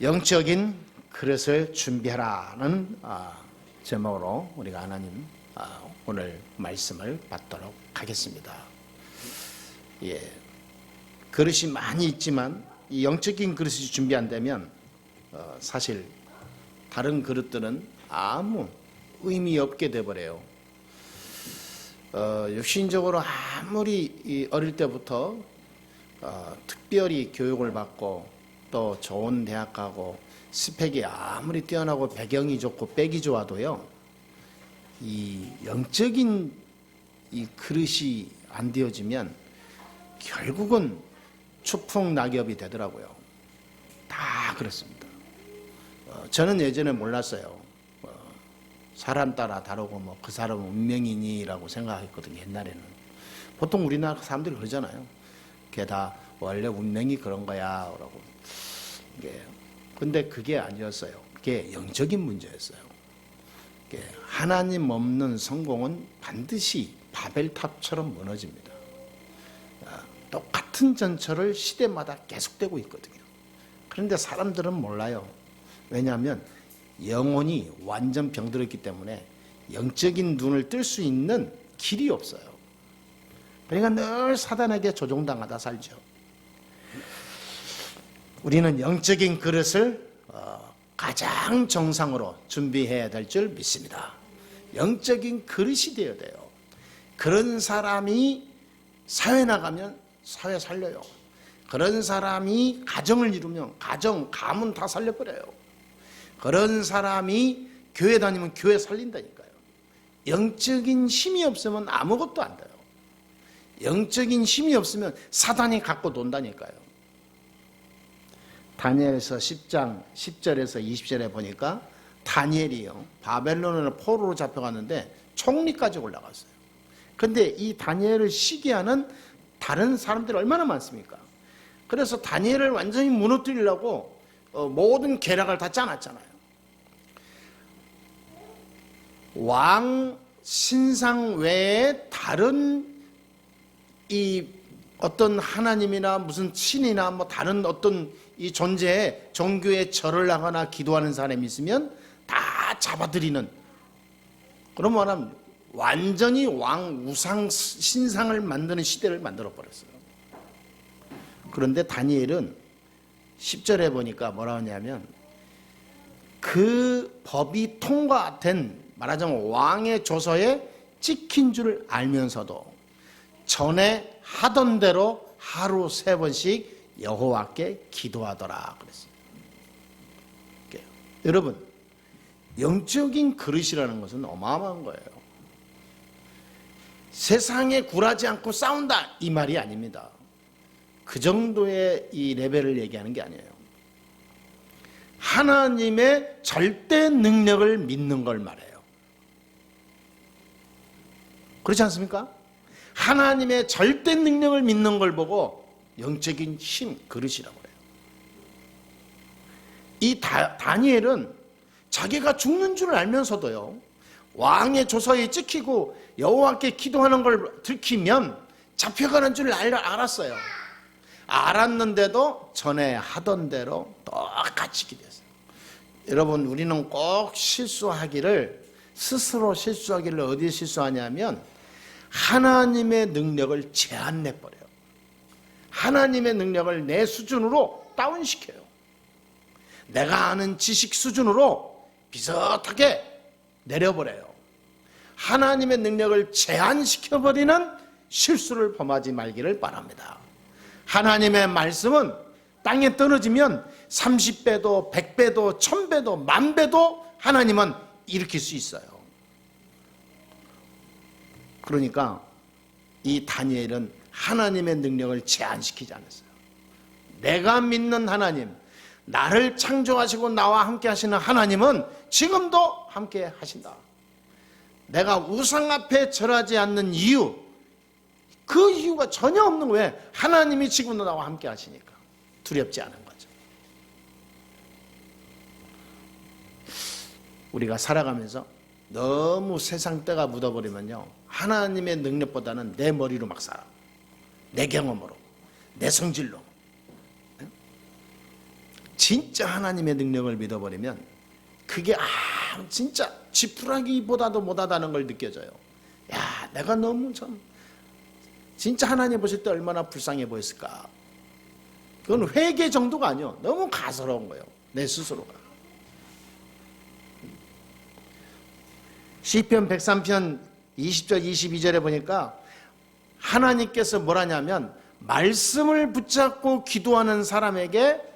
영적인 그릇을 준비하라는 제목으로 우리가 하나님 오늘 말씀을 받도록 하겠습니다. 그릇이 많이 있지만 이 영적인 그릇이 준비 안 되면 사실 다른 그릇들은 아무 의미 없게 돼버려요. 육신적으로 아무리 어릴 때부터 특별히 교육을 받고 또 좋은 대학 가고 스펙이 아무리 뛰어나고 배경이 좋고 백이 좋아도요, 이 영적인 이 그릇이 안 되어지면 결국은 추풍낙엽이 되더라고요. 다 그렇습니다. 저는 예전에 몰랐어요. 사람 따라 다르고 그 사람은 운명이니라고 생각했거든요. 옛날에는 보통 우리나라 사람들이 그러잖아요. 그게 다 원래 운명이 그런 거야 라고. 근데 그게 아니었어요. 그게 영적인 문제였어요. 하나님 없는 성공은 반드시 바벨탑처럼 무너집니다. 똑같은 전철을 시대마다 계속되고 있거든요. 그런데 사람들은 몰라요. 왜냐하면 영혼이 완전 병들었기 때문에 영적인 눈을 뜰 수 있는 길이 없어요. 그러니까 늘 사단에게 조종당하다 살죠. 우리는 영적인 그릇을 가장 정상으로 준비해야 될 줄 믿습니다. 영적인 그릇이 되어야 돼요. 그런 사람이 사회 나가면 사회 살려요. 그런 사람이 가정을 이루면 가문 다 살려버려요. 그런 사람이 교회 다니면 교회 살린다니까요. 영적인 힘이 없으면 아무것도 안 돼요. 영적인 힘이 없으면 사단이 갖고 논다니까요. 다니엘서 10장 10절에서 20절에 보니까 다니엘이요, 바벨론으로 포로로 잡혀갔는데 총리까지 올라갔어요. 근데 이 다니엘을 시기하는 다른 사람들이 얼마나 많습니까? 그래서 다니엘을 완전히 무너뜨리려고 모든 계략을 다 짜놨잖아요. 왕 신상 외에 다른 이 어떤 하나님이나 무슨 신이나 다른 어떤 이 존재에 종교에 절을 하거나 기도하는 사람이 있으면 다 잡아들이는, 그런 말하면 완전히 왕 우상 신상을 만드는 시대를 만들어 버렸어요. 그런데 다니엘은 10절에 보니까 뭐라 하냐면, 그 법이 통과된, 말하자면 왕의 조서에 찍힌 줄 알면서도 전에 하던 대로 하루 3번씩 여호와께 기도하더라 그랬어요. 여러분, 영적인 그릇이라는 것은 어마어마한 거예요. 세상에 굴하지 않고 싸운다 이 말이 아닙니다. 그 정도의 이 레벨을 얘기하는 게 아니에요. 하나님의 절대 능력을 믿는 걸 말해요. 그렇지 않습니까? 하나님의 절대 능력을 믿는 걸 보고 영적인 힘, 그릇이라고 해요. 이 다니엘은 자기가 죽는 줄 알면서도요, 왕의 조서에 찍히고 여호와께 기도하는 걸 들키면 잡혀가는 줄 알았어요. 알았는데도 전에 하던 대로 똑같이 기도했어요. 여러분, 우리는 꼭 스스로 실수하기를 어디에 실수하냐면 하나님의 능력을 제한해버려요. 하나님의 능력을 내 수준으로 다운시켜요. 내가 아는 지식 수준으로 비슷하게 내려버려요. 하나님의 능력을 제한시켜버리는 실수를 범하지 말기를 바랍니다. 하나님의 말씀은 땅에 떨어지면 30배도 100배도 1000배도 10,000배도 하나님은 일으킬 수 있어요. 그러니까 이 다니엘은 하나님의 능력을 제한시키지 않았어요. 내가 믿는 하나님, 나를 창조하시고 나와 함께 하시는 하나님은 지금도 함께 하신다. 내가 우상 앞에 절하지 않는 이유, 그 이유가 전혀 없는 거예요. 하나님이 지금도 나와 함께 하시니까 두렵지 않은 거죠. 우리가 살아가면서 너무 세상 때가 묻어버리면요, 하나님의 능력보다는 내 머리로 막 살아. 내 경험으로, 내 성질로. 진짜 하나님의 능력을 믿어버리면 그게 진짜 지푸라기보다도 못하다는 걸 느껴져요. 야, 내가 너무 참 진짜 하나님 보실 때 얼마나 불쌍해 보였을까. 그건 회개 정도가 아니요, 너무 가소로운 거예요, 내 스스로가. 시편 103편 20절 22절에 보니까 하나님께서 뭐라냐면 말씀을 붙잡고 기도하는 사람에게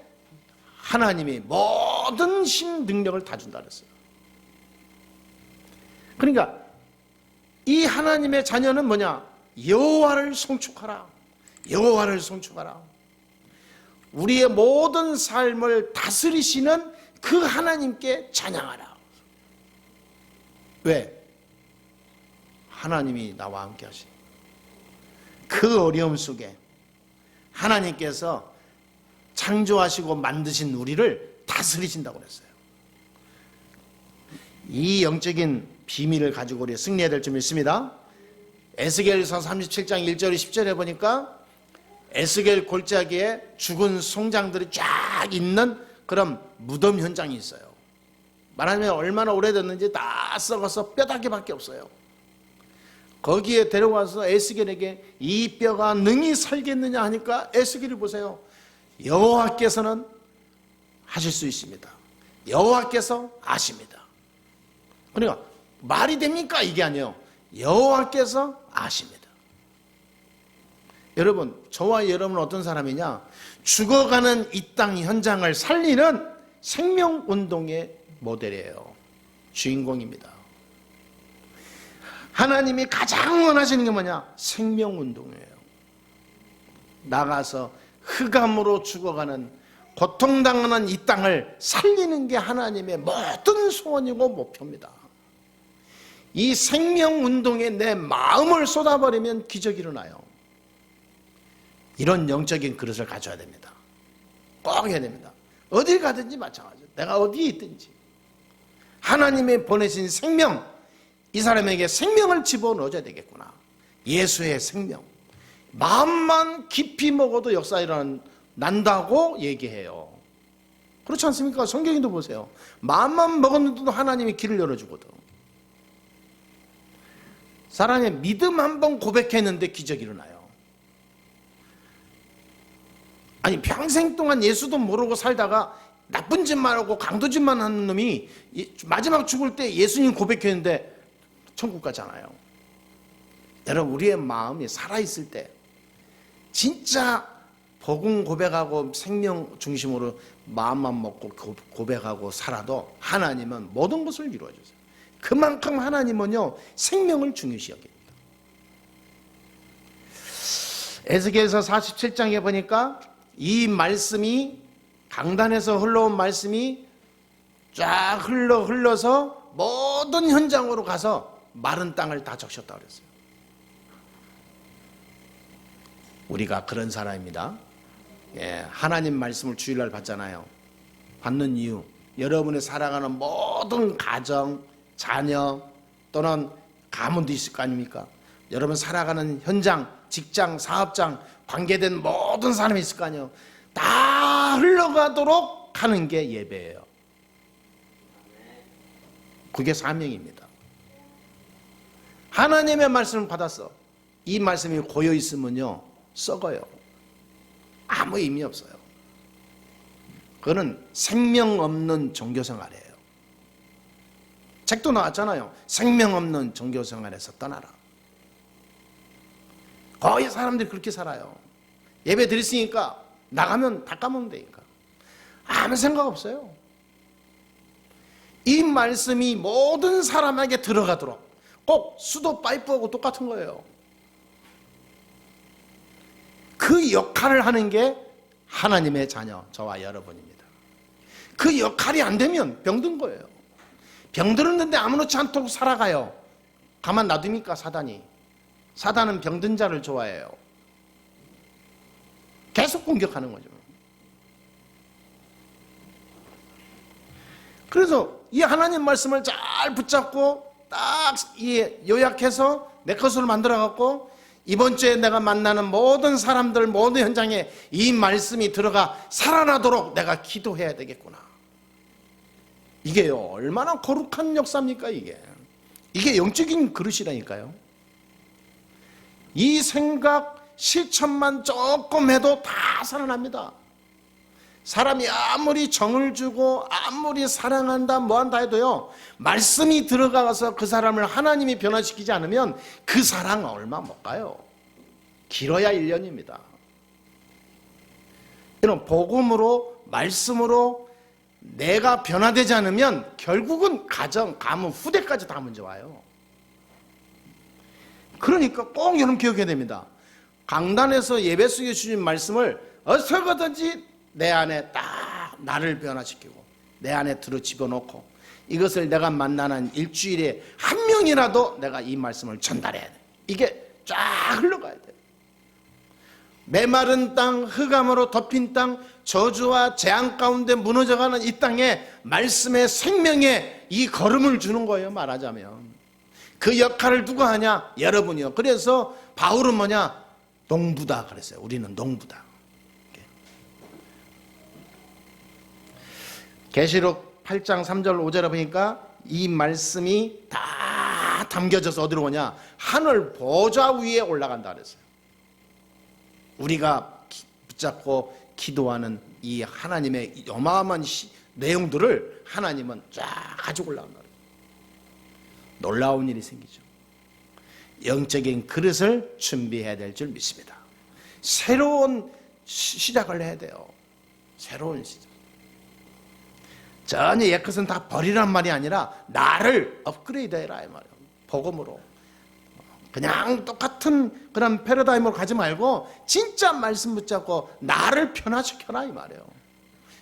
하나님이 모든 힘 능력을 다 준다 그랬어요. 그러니까 이 하나님의 자녀는 뭐냐? 여호와를 송축하라. 여호와를 송축하라. 우리의 모든 삶을 다스리시는 그 하나님께 찬양하라. 왜? 하나님이 나와 함께 하시니 그 어려움 속에 하나님께서 창조하시고 만드신 우리를 다스리신다고 그랬어요. 이 영적인 비밀을 가지고 우리 승리해야 될 줄 믿습니다. 에스겔서 37장 1절 10절에 보니까 에스겔 골짜기에 죽은 송장들이 쫙 있는 그런 무덤 현장이 있어요. 말하자면 얼마나 오래됐는지 다 썩어서 뼈다귀밖에 없어요. 거기에 데려와서 에스겔에게 이 뼈가 능히 살겠느냐 하니까 에스겔을 보세요. 여호와께서는 하실 수 있습니다. 여호와께서 아십니다. 그러니까 말이 됩니까? 이게 아니에요. 여호와께서 아십니다. 여러분, 저와 여러분은 어떤 사람이냐? 죽어가는 이 땅 현장을 살리는 생명운동의 모델이에요. 주인공입니다. 하나님이 가장 원하시는 게 뭐냐? 생명운동이에요. 나가서 흑암으로 죽어가는 고통당하는 이 땅을 살리는 게 하나님의 모든 소원이고 목표입니다. 이 생명운동에 내 마음을 쏟아버리면 기적이 일어나요. 이런 영적인 그릇을 가져야 됩니다. 꼭 해야 됩니다. 어딜 가든지 마찬가지예요. 내가 어디에 있든지 하나님의 보내신 생명, 이 사람에게 생명을 집어넣어줘야 되겠구나. 예수의 생명. 마음만 깊이 먹어도 역사 난다고 얘기해요. 그렇지 않습니까? 성경에도 보세요. 마음만 먹었는데도 하나님이 길을 열어주거든. 사람의 믿음 한번 고백했는데 기적이 일어나요. 아니, 평생 동안 예수도 모르고 살다가 나쁜 짓만 하고 강도짓만 하는 놈이 마지막 죽을 때 예수님 고백했는데 천국 가잖아요. 여러분, 우리의 마음이 살아있을 때 진짜 복음 고백하고 생명 중심으로 마음만 먹고 고백하고 살아도 하나님은 모든 것을 이루어주세요. 그만큼 하나님은요, 생명을 중요시 여깁니다. 에스겔서 47장에 보니까 이 강단에서 흘러온 말씀이 쫙 흘러서 모든 현장으로 가서 마른 땅을 다 적셨다고 그랬어요. 우리가 그런 사람입니다. 예, 하나님 말씀을 주일날 받잖아요. 받는 이유, 여러분이 살아가는 모든 가정, 자녀 또는 가문도 있을 거 아닙니까? 여러분 살아가는 현장, 직장, 사업장, 관계된 모든 사람이 있을 거 아니에요. 다 흘러가도록 하는 게 예배예요. 그게 사명입니다. 하나님의 말씀을 받았어. 이 말씀이 고여 있으면요, 썩어요. 아무 의미 없어요. 그거는 생명 없는 종교생활이에요. 책도 나왔잖아요. 생명 없는 종교생활에서 떠나라. 거의 사람들이 그렇게 살아요. 예배 드렸으니까 나가면 다 까먹으면 되니까 아무 생각 없어요. 이 말씀이 모든 사람에게 들어가도록 꼭 수도 파이프하고 똑같은 거예요. 그 역할을 하는 게 하나님의 자녀, 저와 여러분입니다. 그 역할이 안 되면 병든 거예요. 병들었는데 아무렇지 않도록 살아가요. 가만 놔둡니까, 사단이? 사단은 병든 자를 좋아해요. 계속 공격하는 거죠. 그래서 이 하나님 말씀을 잘 붙잡고 딱 요약해서 내 것으로 만들어갖고 이번 주에 내가 만나는 모든 사람들, 모든 현장에 이 말씀이 들어가 살아나도록 내가 기도해야 되겠구나. 이게요, 얼마나 거룩한 역사입니까, 이게. 이게 영적인 그릇이라니까요. 이 생각, 실천만 조금 해도 다 살아납니다. 사람이 아무리 정을 주고 아무리 사랑한다 뭐한다 해도요, 말씀이 들어가서 그 사람을 하나님이 변화시키지 않으면 그 사랑 얼마 못 가요. 길어야 1년입니다. 이런 복음으로, 말씀으로 내가 변화되지 않으면 결국은 가정, 가문, 후대까지 다 문제 와요. 그러니까 꼭 여러분 기억해야 됩니다. 강단에서 예배 속에 주신 말씀을 어떻게든지 내 안에 딱 나를 변화시키고 내 안에 들어 집어넣고 이것을 내가 만나는 일주일에 한 명이라도 내가 이 말씀을 전달해야 돼. 이게 쫙 흘러가야 돼. 메마른 땅, 흑암으로 덮인 땅, 저주와 재앙 가운데 무너져가는 이 땅에 말씀의 생명의 이 걸음을 주는 거예요. 말하자면 그 역할을 누가 하냐? 여러분이요. 그래서 바울은 뭐냐? 농부다 그랬어요. 우리는 농부다. 계시록 8장 3절 5절에 보니까 이 말씀이 다 담겨져서 어디로 오냐? 하늘 보좌 위에 올라간다 그랬어요. 우리가 붙잡고 기도하는 이 하나님의 어마어마한 내용들을 하나님은 쫙 가지고 올라간다. 놀라운 일이 생기죠. 영적인 그릇을 준비해야 될 줄 믿습니다. 새로운 시작을 해야 돼요. 새로운 시작. 전혀 옛것은 다 버리란 말이 아니라 나를 업그레이드해라 이 말이에요. 복음으로. 그냥 똑같은 그런 패러다임으로 가지 말고 진짜 말씀 붙잡고 나를 변화시켜라 이 말이에요.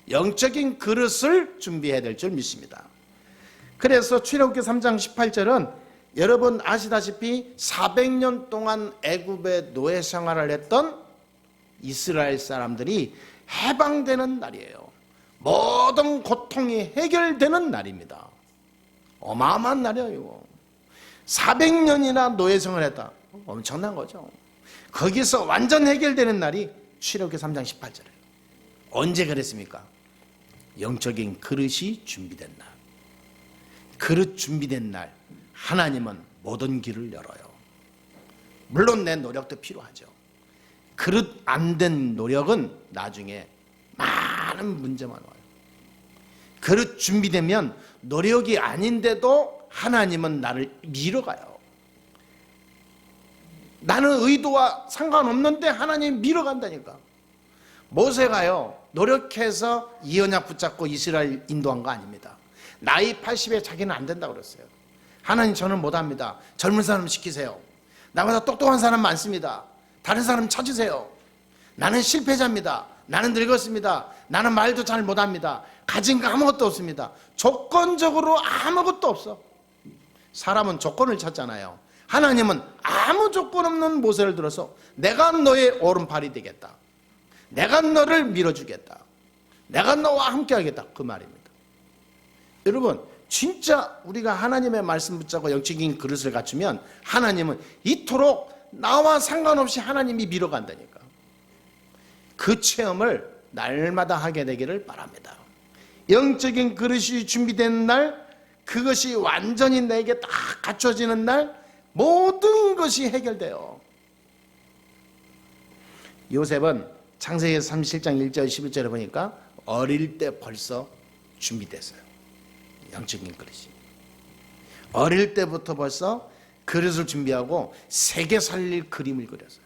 영적인 그릇을 준비해야 될 줄 믿습니다. 그래서 출애굽기 3장 18절은 여러분 아시다시피 400년 동안 애굽의 노예 생활을 했던 이스라엘 사람들이 해방되는 날이에요. 모든 고통이 해결되는 날입니다. 어마어마한 날이에요. 400년이나 노예 생활을 했다. 엄청난 거죠. 거기서 완전 해결되는 날이 출애굽기 3장 18절이에요. 언제 그랬습니까? 영적인 그릇이 준비된 날. 그릇 준비된 날 하나님은 모든 길을 열어요. 물론 내 노력도 필요하죠. 그릇 안 된 노력은 나중에 많은 문제만 와요. 그릇 준비되면 노력이 아닌데도 하나님은 나를 밀어가요. 나는 의도와 상관없는데 하나님이 밀어간다니까. 모세가요 노력해서 이 언약 붙잡고 이스라엘 인도한 거 아닙니다. 나이 80에 자기는 안 된다고 그랬어요. 하나님 저는 못합니다. 젊은 사람 시키세요. 나보다 똑똑한 사람 많습니다. 다른 사람 찾으세요. 나는 실패자입니다. 나는 늙었습니다. 나는 말도 잘 못합니다. 가진 거 아무것도 없습니다. 조건적으로 아무것도 없어. 사람은 조건을 찾잖아요. 하나님은 아무 조건 없는 모세를 들어서 내가 너의 오른팔이 되겠다. 내가 너를 밀어주겠다. 내가 너와 함께 하겠다. 그 말입니다. 여러분 진짜 우리가 하나님의 말씀 붙잡고 영적인 그릇을 갖추면 하나님은 이토록 나와 상관없이 하나님이 밀어간다니까. 그 체험을 날마다 하게 되기를 바랍니다. 영적인 그릇이 준비된 날, 그것이 완전히 내게 딱 갖춰지는 날 모든 것이 해결돼요. 요셉은 창세기 37장 1절 11절에 보니까 어릴 때 벌써 준비됐어요. 영적인 그릇이. 어릴 때부터 벌써 그릇을 준비하고 세계 살릴 그림을 그렸어요.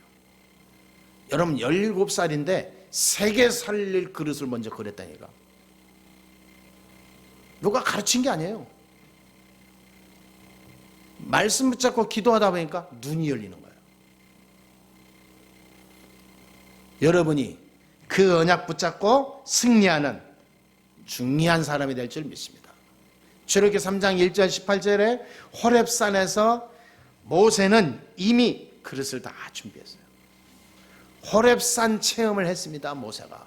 여러분 17살인데 세계 살릴 그릇을 먼저 그렸다니까. 누가 가르친 게 아니에요. 말씀 붙잡고 기도하다 보니까 눈이 열리는 거예요. 여러분이 그 언약 붙잡고 승리하는 중요한 사람이 될 줄 믿습니다. 출애굽기 3장 1절 18절에 호렙산에서 모세는 이미 그릇을 다 준비했어요. 호렙산 체험을 했습니다. 모세가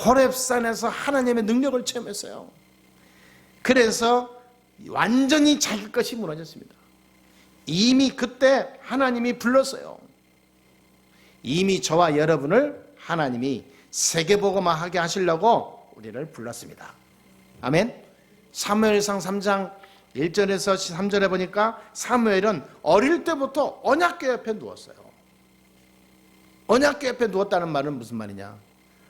호렙산에서 하나님의 능력을 체험했어요. 그래서 완전히 자기 것이 무너졌습니다. 이미 그때 하나님이 불렀어요. 이미 저와 여러분을 하나님이 세계복음화하게 하시려고 우리를 불렀습니다. 아멘. 사무엘상 3장 1절에서 3절에 보니까 사무엘은 어릴 때부터 언약궤 옆에 누웠어요. 언약궤 옆에 누웠다는 말은 무슨 말이냐?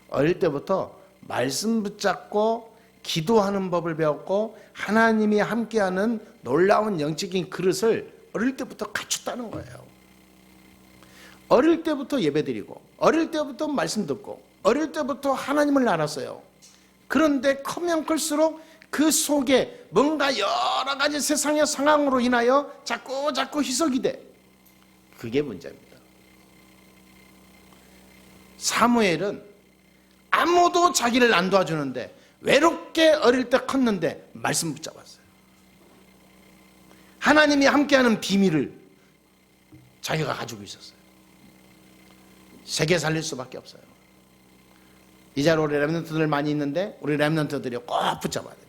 어릴 때부터 말씀 붙잡고 기도하는 법을 배웠고 하나님이 함께하는 놀라운 영적인 그릇을 어릴 때부터 갖췄다는 거예요. 어릴 때부터 예배드리고 어릴 때부터 말씀 듣고 어릴 때부터 하나님을 알았어요. 그런데 크면 클수록 그 속에 뭔가 여러 가지 세상의 상황으로 인하여 자꾸 희석이 돼. 그게 문제입니다. 사무엘은 아무도 자기를 안 도와주는데 외롭게 어릴 때 컸는데 말씀 붙잡았어요. 하나님이 함께하는 비밀을 자기가 가지고 있었어요. 세계 살릴 수밖에 없어요. 이 자리에 우리 렘넌트들 많이 있는데 우리 렘넌트들이 꼭 붙잡아야 됩니다.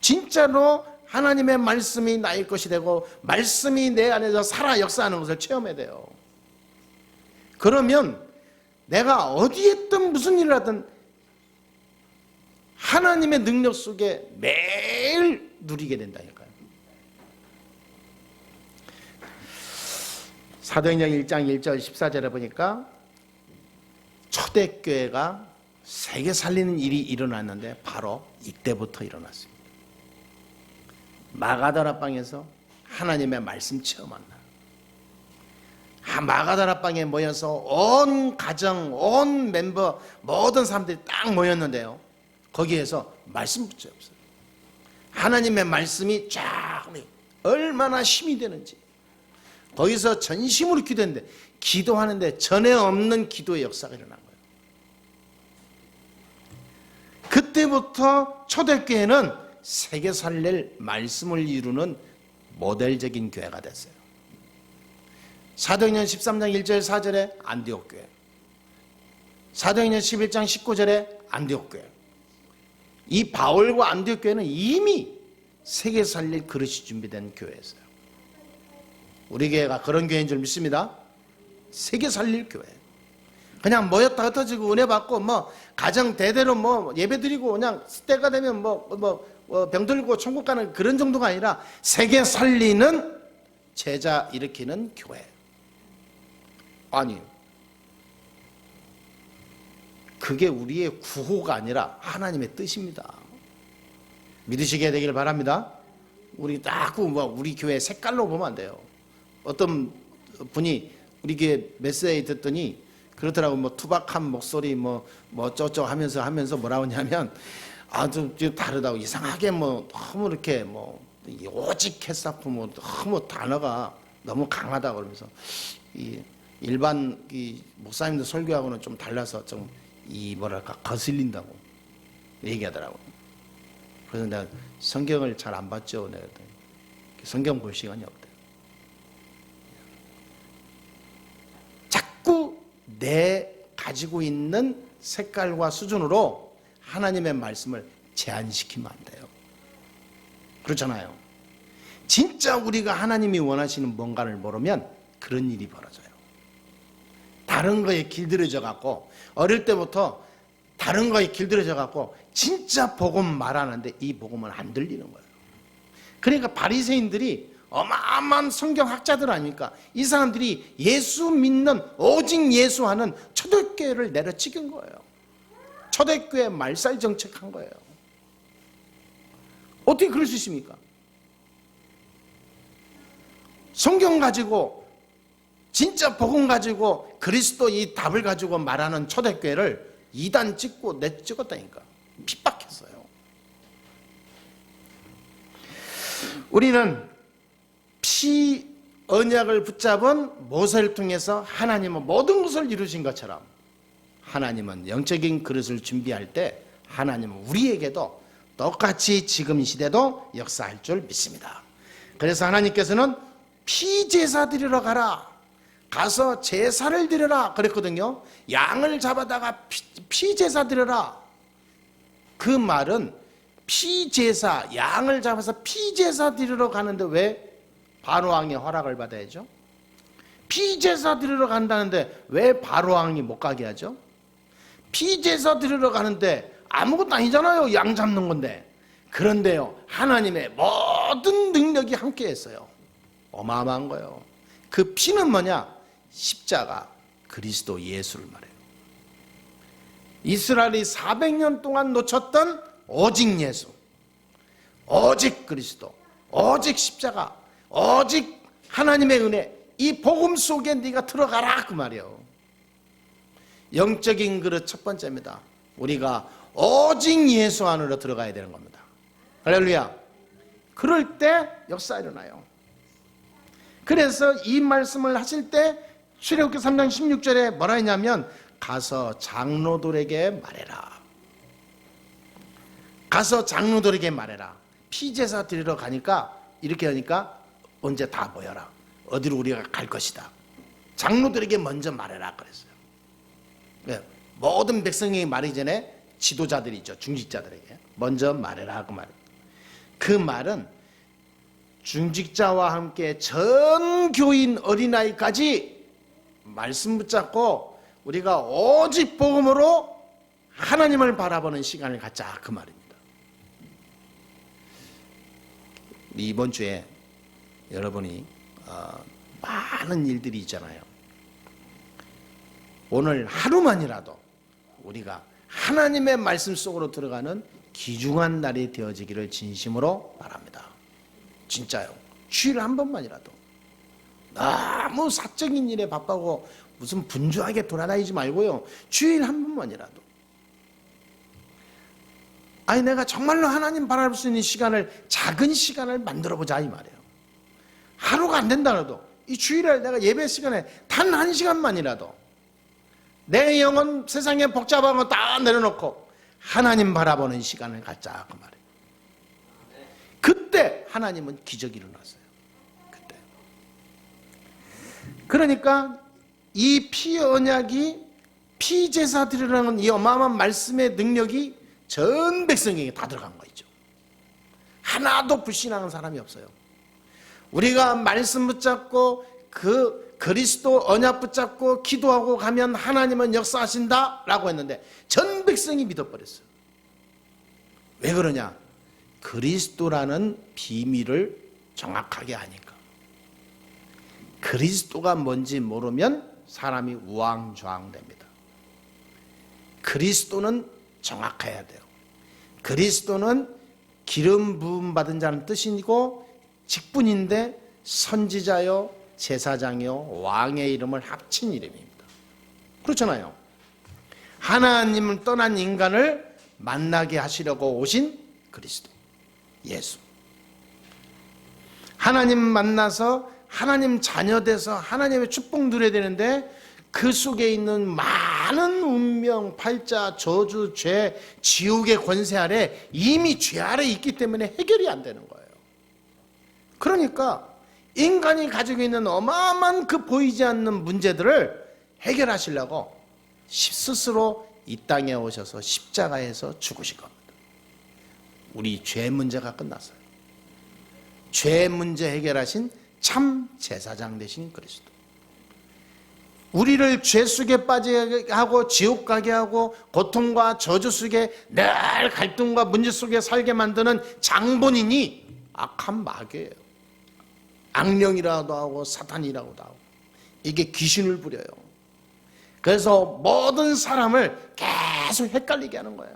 진짜로 하나님의 말씀이 나의 것이 되고 말씀이 내 안에서 살아 역사하는 것을 체험해야 돼요. 그러면 내가 어디에 있든 무슨 일을 하든 하나님의 능력 속에 매일 누리게 된다니까요. 사도행전 1장 1절 14절에 보니까 초대교회가 세계 살리는 일이 일어났는데 바로 이때부터 일어났습니다. 마가다라 방에서 하나님의 말씀 체험한 날, 마가다라 방에 모여서 온 가정, 온 멤버, 모든 사람들이 딱 모였는데요. 거기에서 말씀 붙잡았어요. 하나님의 말씀이 쫙 얼마나 힘이 되는지. 거기서 전심으로 기도했는데 기도하는데 전에 없는 기도의 역사가 일어난 거예요. 그때부터 초대교회는 세계 살릴 말씀을 이루는 모델적인 교회가 됐어요. 사도행전 13장 1절 4절에 안디옥 교회, 사도행전 11장 19절에 안디옥 교회. 이 바울과 안디옥 교회는 이미 세계 살릴 그릇이 준비된 교회였어요. 우리 교회가 그런 교회인 줄 믿습니다. 세계 살릴 교회. 그냥 모였다 흩어지고 은혜 받고 뭐 가정 대대로 뭐 예배드리고 그냥 때가 되면 병들고 천국 가는 그런 정도가 아니라 세계 살리는 제자 일으키는 교회. 아니, 그게 우리의 구호가 아니라 하나님의 뜻입니다. 믿으시게 되기를 바랍니다. 우리 딱 우리 교회 색깔로 보면 안 돼요. 어떤 분이 우리 교회 메시지 듣더니 그렇더라고. 뭐 투박한 목소리 뭐 어쩌고 하면서 뭐라고 하냐면 좀 다르다고. 이상하게 너무 이렇게 오직 캐사프 너무 단어가 너무 강하다고 그러면서 이 일반 이 목사님들 설교하고는 좀 달라서 좀 거슬린다고 얘기하더라고. 그래서 내가 성경을 잘 안 봤죠. 내가 성경 볼 시간이 없대. 자꾸 내 가지고 있는 색깔과 수준으로 하나님의 말씀을 제한시키면 안 돼요. 그렇잖아요. 진짜 우리가 하나님이 원하시는 뭔가를 모르면 그런 일이 벌어져요. 다른 거에 길들여져 갖고 어릴 때부터 다른 거에 길들여져 갖고 진짜 복음 말하는데 이 복음은 안 들리는 거예요. 그러니까 바리새인들이 어마어마한 성경학자들 아닙니까? 이 사람들이 예수 믿는 오직 예수하는 초대교회를 내려찍은 거예요. 초대교회 말살 정책한 거예요. 어떻게 그럴 수 있습니까? 성경 가지고 진짜 복음 가지고 그리스도 이 답을 가지고 말하는 초대교회를 이단 찍고 내찍었다니까. 핍박했어요. 우리는 피 언약을 붙잡은 모세를 통해서 하나님은 모든 것을 이루신 것처럼 하나님은 영적인 그릇을 준비할 때 하나님은 우리에게도 똑같이 지금 이 시대도 역사할 줄 믿습니다. 그래서 하나님께서는 피제사 드리러 가라. 가서 제사를 드려라 그랬거든요. 양을 잡아다가 피제사 드려라. 그 말은 피제사, 양을 잡아서 피제사 드리러 가는데 왜 바로왕의 허락을 받아야죠. 피제사 드리러 간다는데 왜 바로왕이 못 가게 하죠? 피제사 드리러 가는데 아무것도 아니잖아요. 양 잡는 건데. 그런데요, 하나님의 모든 능력이 함께 했어요. 어마어마한 거예요. 그 피는 뭐냐? 십자가, 그리스도 예수를 말해요. 이스라엘이 400년 동안 놓쳤던 오직 예수, 오직 그리스도, 오직 십자가, 오직 하나님의 은혜, 이 복음 속에 네가 들어가라 그 말이에요. 영적인 그릇 첫 번째입니다. 우리가 오직 예수 안으로 들어가야 되는 겁니다. 할렐루야. 그럴 때 역사 일어나요. 그래서 이 말씀을 하실 때 출애굽기 3장 16절에 뭐라 했냐면 가서 장로들에게 말해라. 가서 장로들에게 말해라. 피제사 드리러 가니까 이렇게 하니까 언제 다 모여라. 어디로 우리가 갈 것이다. 장로들에게 먼저 말해라 그랬어요. 모든 백성이 말하기 전에 지도자들이죠. 중직자들에게 먼저 말해라 그 말입니다. 그 말은 중직자와 함께 전 교인 어린아이까지 말씀 붙잡고 우리가 오직 복음으로 하나님을 바라보는 시간을 갖자 그 말입니다. 이번 주에 여러분이 많은 일들이 있잖아요. 오늘 하루만이라도 우리가 하나님의 말씀 속으로 들어가는 귀중한 날이 되어지기를 진심으로 바랍니다. 진짜요. 주일에 한 번만이라도. 너무 사적인 일에 바빠고 무슨 분주하게 돌아다니지 말고요. 주일 한 번만이라도. 아니 내가 정말로 하나님 바라볼 수 있는 시간을, 작은 시간을 만들어보자 이 말이에요. 하루가 안 된다라도 이 주일에 내가 예배 시간에 단 한 시간만이라도 내 영혼 세상에 복잡한 거 다 내려놓고 하나님 바라보는 시간을 갖자 그 말이에요. 그때 하나님은 기적이 일어났어요. 그때. 그러니까 이 피언약이 피제사 드리라는 이 어마어마한 말씀의 능력이 전 백성에게 다 들어간 거죠. 하나도 불신하는 사람이 없어요. 우리가 말씀 붙잡고 그 그리스도 언약 붙잡고 기도하고 가면 하나님은 역사하신다 라고 했는데 전 백성이 믿어버렸어요. 왜 그러냐? 그리스도라는 비밀을 정확하게 아니까. 그리스도가 뭔지 모르면 사람이 우왕좌왕됩니다. 그리스도는 정확해야 돼요. 그리스도는 기름 부음 받은 자는 뜻이고 직분인데 선지자요 제사장이요 왕의 이름을 합친 이름입니다. 그렇잖아요. 하나님을 떠난 인간을 만나게 하시려고 오신 그리스도 예수. 하나님 만나서 하나님 자녀 돼서 하나님의 축복 누려야 되는데 그 속에 있는 많은 운명, 팔자, 저주, 죄, 지옥의 권세 아래 이미 죄 아래 있기 때문에 해결이 안 되는 거예요. 그러니까 인간이 가지고 있는 어마어마한 그 보이지 않는 문제들을 해결하시려고 스스로 이 땅에 오셔서 십자가에서 죽으신 겁니다. 우리 죄 문제가 끝났어요. 죄 문제 해결하신 참 제사장 되신 그리스도. 우리를 죄 속에 빠지게 하고 지옥 가게 하고 고통과 저주 속에 늘 갈등과 문제 속에 살게 만드는 장본인이 악한 마귀예요. 악령이라고도 하고 사탄이라고도 하고 이게 귀신을 부려요. 그래서 모든 사람을 계속 헷갈리게 하는 거예요.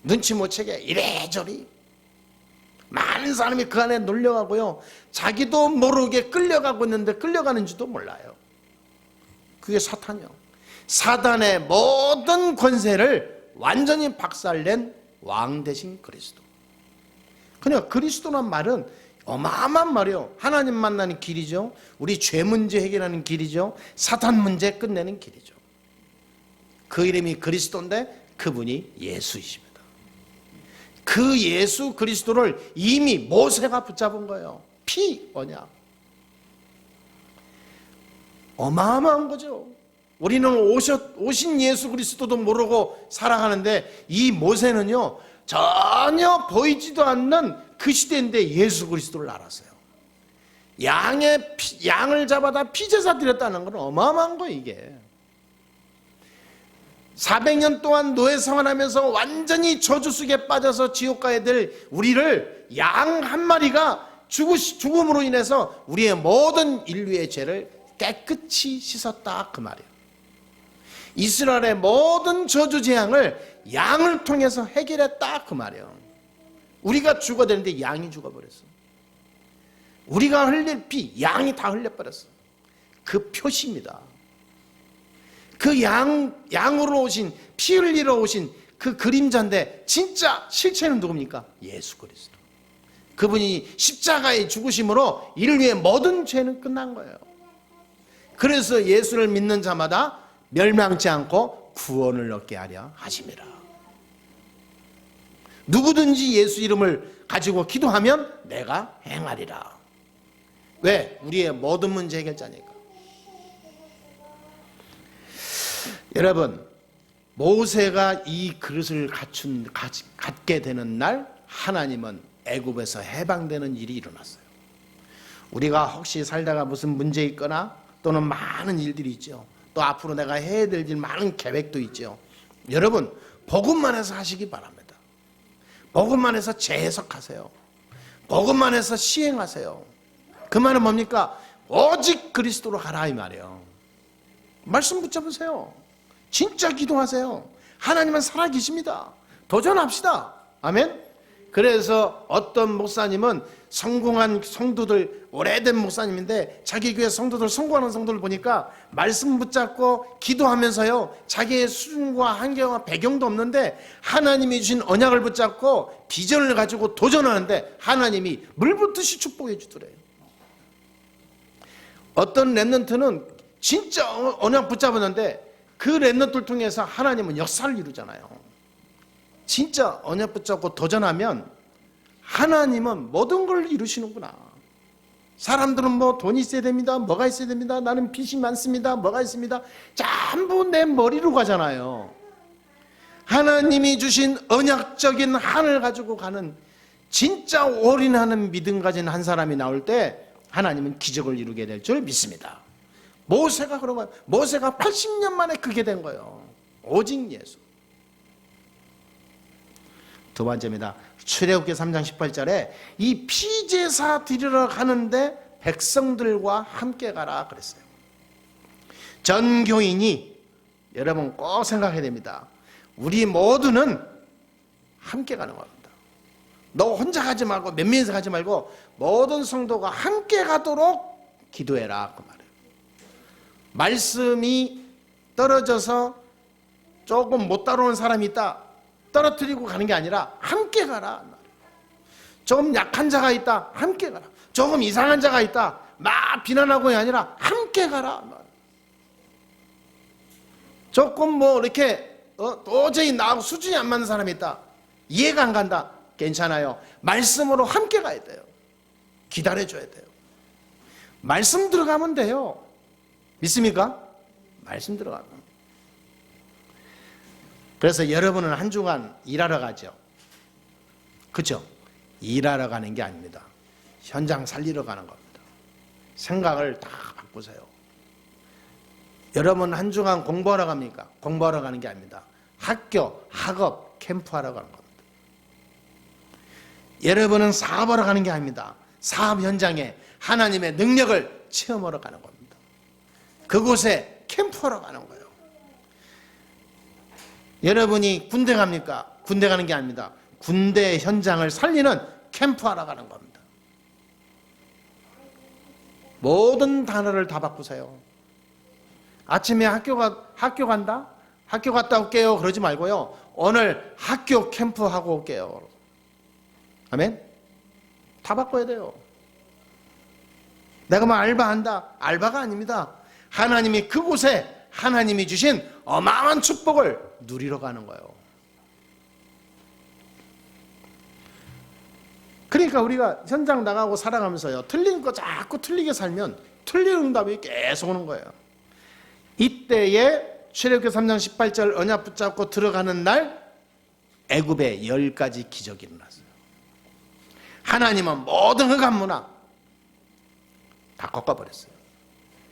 눈치 못 채게 이래저리 많은 사람이 그 안에 놀려가고요. 자기도 모르게 끌려가고 있는데 끌려가는지도 몰라요. 그게 사탄이요. 사단의 모든 권세를 완전히 박살낸 왕 대신 그리스도. 그러니까 그리스도란 말은 어마어마한 말이요. 하나님 만나는 길이죠. 우리 죄 문제 해결하는 길이죠. 사탄 문제 끝내는 길이죠. 그 이름이 그리스도인데 그분이 예수이십니다. 그 예수 그리스도를 이미 모세가 붙잡은 거예요. 피 언약. 어마어마한 거죠. 우리는 오신 예수 그리스도도 모르고 살아가는데 이 모세는요 전혀 보이지도 않는 그 시대인데 예수 그리스도를 알았어요. 양을 잡아다 피제사 드렸다는 건 어마어마한 거예요. 이게 400년 동안 노예 생활하면서 완전히 저주 속에 빠져서 지옥 가야 될 우리를 양 한 마리가 죽음으로 인해서 우리의 모든 인류의 죄를 깨끗이 씻었다 그 말이에요. 이스라엘의 모든 저주 재앙을 양을 통해서 해결했다 그 말이에요. 우리가 죽어야 되는데 양이 죽어버렸어. 우리가 흘릴 피 양이 다 흘려버렸어. 그 표시입니다. 그 양으로 오신, 피 흘리러 오신 그 그림자인데 진짜 실체는 누굽니까? 예수 그리스도. 그분이 십자가의 죽으심으로 인류의 모든 죄는 끝난 거예요. 그래서 예수를 믿는 자마다 멸망치 않고 구원을 얻게 하려 하심이라. 누구든지 예수 이름을 가지고 기도하면 내가 행하리라. 왜? 우리의 모든 문제 해결자니까. 여러분, 모세가 이 그릇을 갖게 되는 날 하나님은 애굽에서 해방되는 일이 일어났어요. 우리가 혹시 살다가 무슨 문제 있거나 또는 많은 일들이 있죠. 또 앞으로 내가 해야 될 일 많은 계획도 있죠. 여러분, 복음만 해서 하시기 바랍니다. 복음만 해서 재해석하세요. 복음만 해서 시행하세요. 그 말은 뭡니까? 오직 그리스도로 가라 이 말이에요. 말씀 붙잡으세요. 진짜 기도하세요. 하나님은 살아계십니다. 도전합시다. 아멘. 그래서 어떤 목사님은 성공한 성도들, 오래된 목사님인데 자기 교회 성도들, 성공하는 성도를 보니까 말씀 붙잡고 기도하면서요, 자기의 수준과 환경과 배경도 없는데 하나님이 주신 언약을 붙잡고 비전을 가지고 도전하는데 하나님이 물붓듯이 축복해 주더래요. 어떤 랩런트는 진짜 언약 붙잡았는데 그 랩런트를 통해서 하나님은 역사를 이루잖아요. 진짜 언약 붙잡고 도전하면 하나님은 모든 걸 이루시는구나. 사람들은 뭐 돈이 있어야 됩니다, 뭐가 있어야 됩니다, 나는 빚이 많습니다, 뭐가 있습니다, 전부 내 머리로 가잖아요. 하나님이 주신 언약적인 하늘 가지고 가는 진짜 올인하는 믿음 가진 한 사람이 나올 때 하나님은 기적을 이루게 될 줄 믿습니다. 모세가 그런 거예요. 모세가 80년 만에 그게 된 거예요. 오직 예수. 두 번째입니다. 출애굽기 3장 18절에 이 피제사 드리러 가는데 백성들과 함께 가라 그랬어요. 전 교인이 여러분 꼭 생각해야 됩니다. 우리 모두는 함께 가는 겁니다. 너 혼자 가지 말고 몇 명이서 가지 말고 모든 성도가 함께 가도록 기도해라 그 말이에요. 말씀이 떨어져서 조금 못 따라오는 사람이 있다, 떨어뜨리고 가는 게 아니라 함께 가라. 조금 약한 자가 있다, 함께 가라. 조금 이상한 자가 있다, 막 비난하고가 아니라 함께 가라. 조금 뭐 이렇게 도저히 나하고 수준이 안 맞는 사람이 있다, 이해가 안 간다, 괜찮아요. 말씀으로 함께 가야 돼요. 기다려줘야 돼요. 말씀 들어가면 돼요. 믿습니까? 말씀 들어가면. 그래서 여러분은 한 주간 일하러 가죠. 그렇죠? 일하러 가는 게 아닙니다. 현장 살리러 가는 겁니다. 생각을 다 바꾸세요. 여러분 한 주간 공부하러 갑니까? 공부하러 가는 게 아닙니다. 학교, 학업, 캠프하러 가는 겁니다. 여러분은 사업하러 가는 게 아닙니다. 사업 현장에 하나님의 능력을 체험하러 가는 겁니다. 그곳에 캠프하러 가는 거예요. 여러분이 군대 갑니까? 군대 가는 게 아닙니다. 군대 현장을 살리는 캠프하러 가는 겁니다. 모든 단어를 다 바꾸세요. 아침에 학교 간다? 학교 갔다 올게요 그러지 말고요, 오늘 학교 캠프하고 올게요. 아멘? 다 바꿔야 돼요. 내가 뭐 알바한다? 알바가 아닙니다. 하나님이 그곳에 하나님이 주신 어마어마한 축복을 누리러 가는 거예요. 그러니까 우리가 현장 나가고 살아가면서요, 틀린 거 자꾸 틀리게 살면 틀린 응답이 계속 오는 거예요. 이때에 출애굽기 3장 18절 언약 붙잡고 들어가는 날 애굽에 10가지 기적이 일어났어요. 하나님은 모든 흑암 문화, 다 꺾어버렸어요.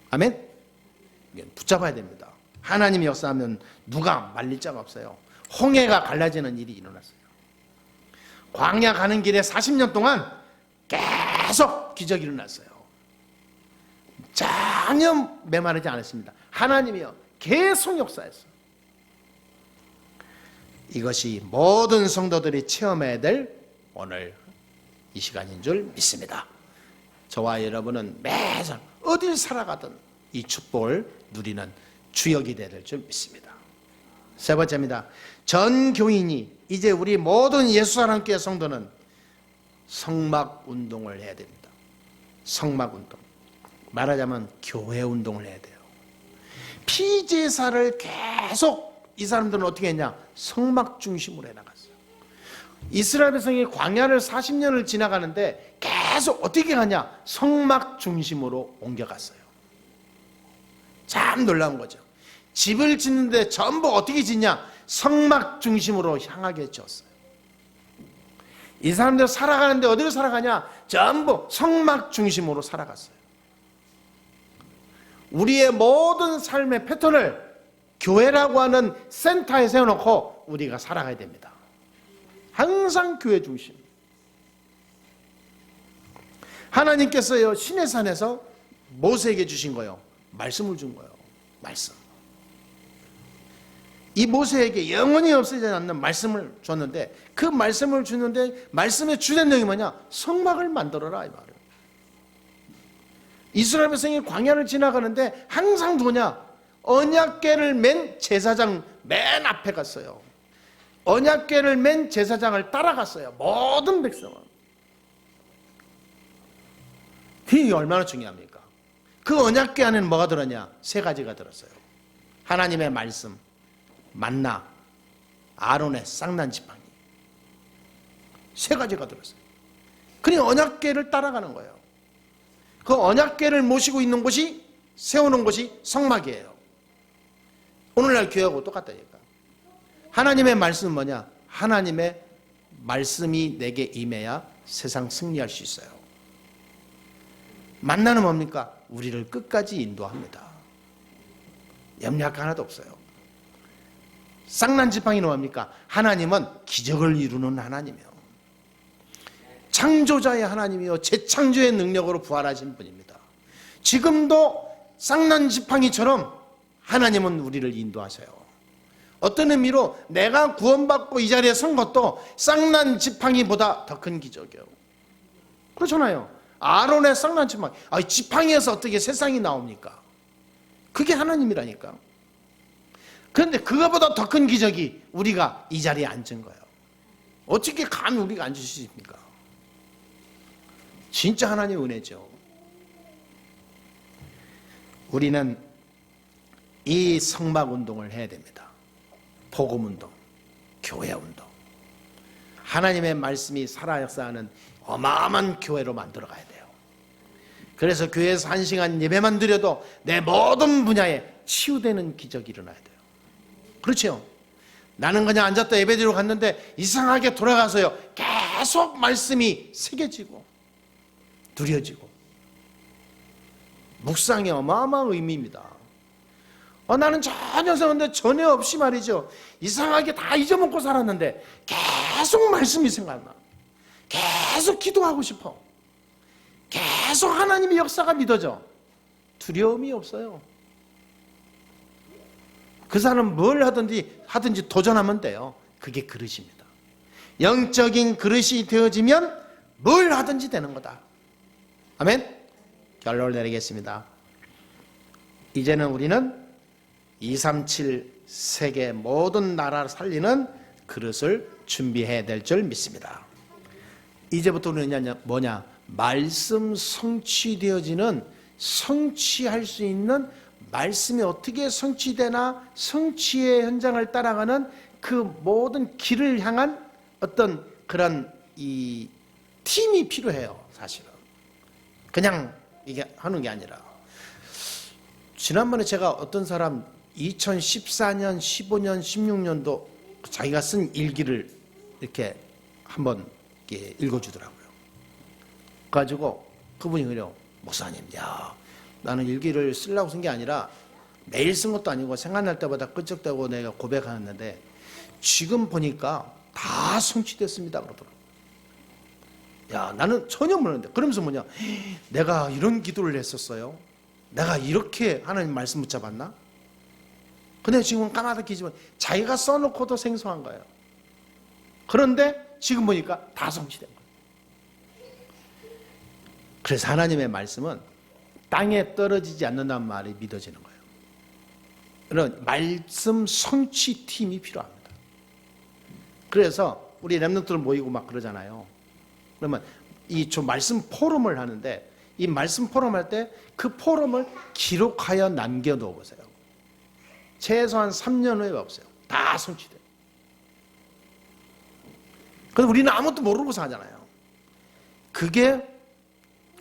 아멘? 붙잡아야 됩니다. 하나님이 역사하면 누가 말릴 자가 없어요. 홍해가 갈라지는 일이 일어났어요. 광야 가는 길에 40년 동안 계속 기적이 일어났어요. 전혀 메마르지 않았습니다. 하나님이요 계속 역사했어요. 이것이 모든 성도들이 체험해야 될 오늘 이 시간인 줄 믿습니다. 저와 여러분은 매일 어딜 살아가든 이 축복을 누리는 주역이 되어야 될 줄 믿습니다. 세 번째입니다. 전 교인이 이제 우리 모든 예수사랑교회 성도는 성막 운동을 해야 됩니다. 성막 운동. 말하자면 교회 운동을 해야 돼요. 피제사를 계속 이 사람들은 어떻게 했냐? 성막 중심으로 해나갔어요. 이스라엘 백성이 광야를 40년을 지나가는데 계속 어떻게 가냐? 성막 중심으로 옮겨갔어요. 참 놀라운 거죠. 집을 짓는데 전부 어떻게 짓냐? 성막 중심으로 향하게 지었어요. 이 사람들 살아가는데 어디로 살아가냐? 전부 성막 중심으로 살아갔어요. 우리의 모든 삶의 패턴을 교회라고 하는 센터에 세워놓고 우리가 살아가야 됩니다. 항상 교회 중심. 하나님께서요 시내산에서 모세에게 주신 거예요. 말씀을 준 거예요. 말씀. 이 모세에게 영원히 없어지지 않는 말씀을 줬는데 그 말씀을 주는데 말씀의 주된 내용이 뭐냐? 성막을 만들어라 이 말이에요. 이스라엘 백성이 광야를 지나가는데 항상 누구냐? 언약궤를 맨 제사장 맨 앞에 갔어요. 언약궤를 맨 제사장을 따라갔어요. 모든 백성은. 이게 얼마나 중요합니까? 그 언약궤 안에는 뭐가 들었냐? 세 가지가 들었어요. 하나님의 말씀, 만나, 아론의 쌍난 지팡이. 세 가지가 들었어요. 그니 언약궤를 따라가는 거예요. 그 언약궤를 모시고 있는 곳이 세우는 곳이 성막이에요. 오늘날 교회하고 똑같다니까. 하나님의 말씀은 뭐냐? 하나님의 말씀이 내게 임해야 세상 승리할 수 있어요. 만나는 뭡니까? 우리를 끝까지 인도합니다. 염려할 거 하나도 없어요. 쌍난지팡이는 뭡니까? 하나님은 기적을 이루는 하나님이요. 창조자의 하나님이요. 재창조의 능력으로 부활하신 분입니다. 지금도 쌍난지팡이처럼 하나님은 우리를 인도하세요. 어떤 의미로 내가 구원받고 이 자리에 선 것도 쌍난지팡이보다 더 큰 기적이에요. 그렇잖아요. 아론의 쌍난지팡이. 지팡이에서 어떻게 세상이 나옵니까? 그게 하나님이라니까. 그런데 그거보다 더 큰 기적이 우리가 이 자리에 앉은 거예요. 어떻게 감히 우리가 앉을 수 있습니까? 진짜 하나님의 은혜죠. 우리는 이 성막 운동을 해야 됩니다. 복음 운동, 교회 운동. 하나님의 말씀이 살아 역사하는 어마어마한 교회로 만들어 가야 돼요. 그래서 교회에서 1시간 예배만 드려도 내 모든 분야에 치유되는 기적이 일어나야 돼요. 그렇죠? 나는 그냥 앉았다 예배드리러 갔는데 이상하게 돌아가서요 계속 말씀이 새겨지고 두려지고. 묵상의 어마어마한 의미입니다. 나는 전혀 생각했는데 전혀 없이 말이죠. 이상하게 다 잊어먹고 살았는데 계속 말씀이 생각나. 계속 기도하고 싶어. 계속 하나님의 역사가 믿어져. 두려움이 없어요. 그 사람은 뭘 하든지 도전하면 돼요. 그게 그릇입니다. 영적인 그릇이 되어지면 뭘 하든지 되는 거다. 아멘? 결론을 내리겠습니다. 이제는 우리는 237 세계 모든 나라를 살리는 그릇을 준비해야 될 줄 믿습니다. 이제부터 우리는 뭐냐? 말씀 성취되어지는, 성취할 수 있는, 말씀이 어떻게 성취되나 성취의 현장을 따라가는 그 모든 길을 향한 어떤 그런 이 팀이 필요해요. 사실은 그냥 이게 하는 게 아니라. 지난번에 제가 어떤 사람 2014년, 15년, 16년도 자기가 쓴 일기를 이렇게 한번 읽어주더라고요. 그래가지고 그분이 그래요. 목사님, 야, 나는 일기를 쓰려고 쓴 게 아니라 매일 쓴 것도 아니고 생각날 때마다 끄적대고 내가 고백하는데 지금 보니까 다 성취됐습니다 그러더라고. 야, 나는 전혀 모르는데. 그러면서 뭐냐, 내가 이런 기도를 했었어요. 내가 이렇게 하나님 말씀 붙잡았나? 근데 지금 까마득히 지금 자기가 써놓고도 생소한 거예요. 그런데 지금 보니까 다 성취된 거예요. 그래서 하나님의 말씀은 땅에 떨어지지 않는다는 말이 믿어지는 거예요. 이런 말씀 성취팀이 필요합니다. 그래서 우리 렘넌트들 모이고 막 그러잖아요. 그러면 이 말씀 포럼을 하는데 이 말씀 포럼 할 때 그 포럼을 기록하여 남겨놓아 보세요. 최소한 3년 후에 봐보세요. 다 성취돼요. 근데 우리는 아무것도 모르고 사잖아요. 그게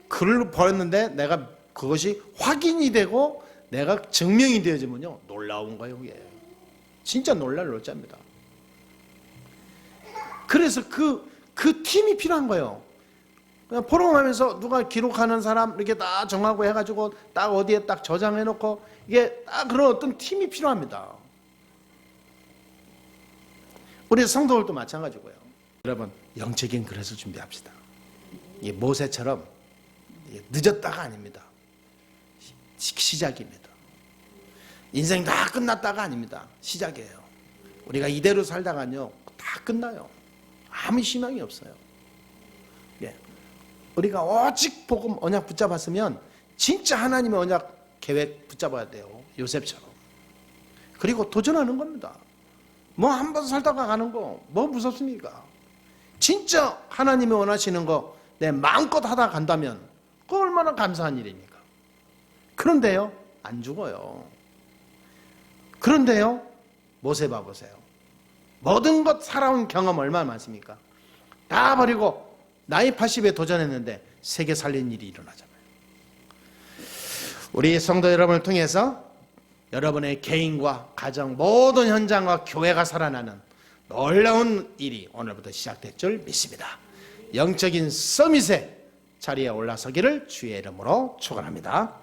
글을 버렸는데 내가 그것이 확인이 되고 내가 증명이 되어지면요, 놀라운 거예요. 그게 진짜 놀랄 놀자입니다. 그래서 그 팀이 필요한 거예요. 그냥 포럼하면서 누가 기록하는 사람 이렇게 다 정하고 해가지고 딱 어디에 딱 저장해놓고 이게 딱 그런 어떤 팀이 필요합니다. 우리 성도들도 마찬가지고요. 여러분, 영적인 그릇을 준비합시다. 이 모세처럼 늦었다가 아닙니다. 시작입니다. 인생 다 끝났다가 아닙니다. 시작이에요. 우리가 이대로 살다가요 다 끝나요. 아무 희망이 없어요. 예. 우리가 오직 복음 언약 붙잡았으면 진짜 하나님의 언약 계획 붙잡아야 돼요. 요셉처럼. 그리고 도전하는 겁니다. 뭐 한 번 살다가 가는 거 뭐 무섭습니까? 진짜 하나님이 원하시는 거 내 마음껏 하다 간다면 그 얼마나 감사한 일입니까? 그런데요, 안 죽어요. 그런데요, 모세 봐보세요. 모든 것 살아온 경험 얼마나 많습니까? 다 버리고 나이 80에 도전했는데 세계 살린 일이 일어나잖아요. 우리 성도 여러분을 통해서 여러분의 개인과 가정 모든 현장과 교회가 살아나는 놀라운 일이 오늘부터 시작될 줄 믿습니다. 영적인 서밋의 자리에 올라서기를 주의 이름으로 축원합니다.